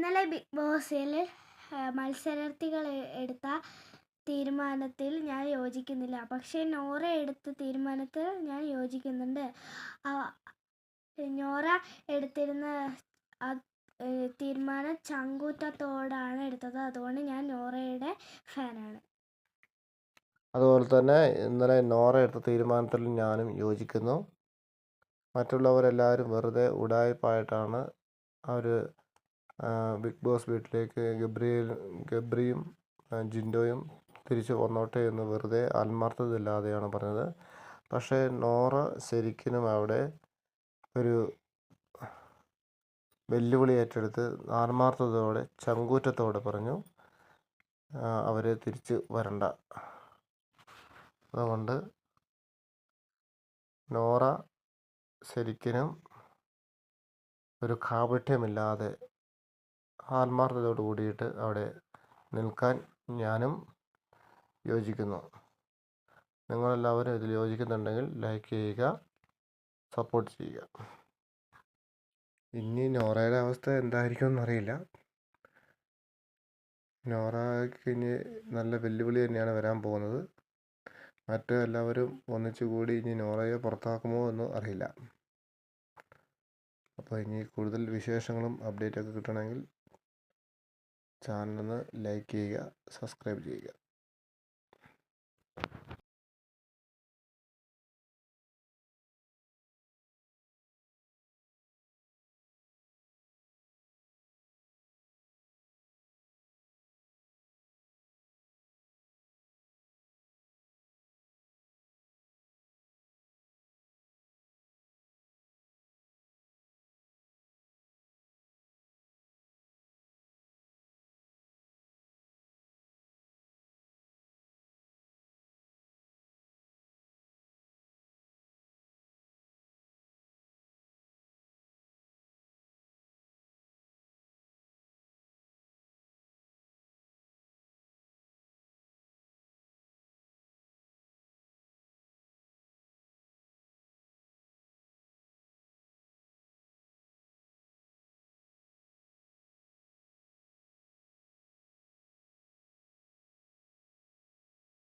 ഇന്നലെ ബിഗ് ബോസിൽ മത്സരാർത്ഥികൾ എടുത്ത തീരുമാനത്തിൽ ഞാൻ യോജിക്കുന്നില്ല. പക്ഷേ നോറ എടുത്ത തീരുമാനത്തിൽ ഞാൻ യോജിക്കുന്നുണ്ട്. നോറ എടുത്തിരുന്ന തീരുമാനം ചങ്കൂറ്റത്തോടാണ് എടുത്തത്. അതുകൊണ്ട് ഞാൻ നോറയുടെ ഫാനാണ്. അതുപോലെ തന്നെ ഇന്നലെ നോറ എടുത്ത തീരുമാനത്തിൽ ഞാനും യോജിക്കുന്നു. മറ്റുള്ളവരെല്ലാവരും വെറുതെ ഉഡായിപ്പായിട്ടാണ് അവർ ബിഗ് ബോസ് വീട്ടിലേക്ക് ഗബ്രിയും ജിൻഡോയും തിരിച്ചു വന്നോട്ടെ എന്ന് വെറുതെ ആത്മാർത്ഥതയില്ലാതെയാണ് പറഞ്ഞത്. പക്ഷേ നോറ ശരിക്കും അവിടെ ഒരു വെല്ലുവിളി ഏറ്റെടുത്ത് ആത്മാർത്ഥതയോടെ ചങ്കൂറ്റത്തോടെ പറഞ്ഞു അവർ തിരിച്ച് വരണ്ട. അതുകൊണ്ട് നോറ ശരിക്കും ഒരു കാപട്യമില്ലാതെ ആത്മാർത്ഥതയോട് കൂടിയിട്ട് അവിടെ നിൽക്കാൻ ഞാനും യോജിക്കുന്നു. നിങ്ങളെല്ലാവരും ഇതിൽ യോജിക്കുന്നുണ്ടെങ്കിൽ ലൈക്ക് ചെയ്യുക, സപ്പോർട്ട് ചെയ്യുക. ഇനി നോറയുടെ അവസ്ഥ എന്തായിരിക്കും എന്നറിയില്ല. നോറയ്ക്ക് ഇനി നല്ല വെല്ലുവിളി തന്നെയാണ് വരാൻ പോകുന്നത്. മറ്റെല്ലാവരും ഒന്നിച്ചുകൂടി ഇനി നോറയെ പുറത്താക്കുമോ എന്ന് അറിയില്ല. അപ്പോൾ ഇനി കൂടുതൽ വിശേഷങ്ങളും അപ്ഡേറ്റൊക്കെ കിട്ടണമെങ്കിൽ ചാനലൊന്ന് ലൈക്ക് ചെയ്യുക, സബ്സ്ക്രൈബ് ചെയ്യുക.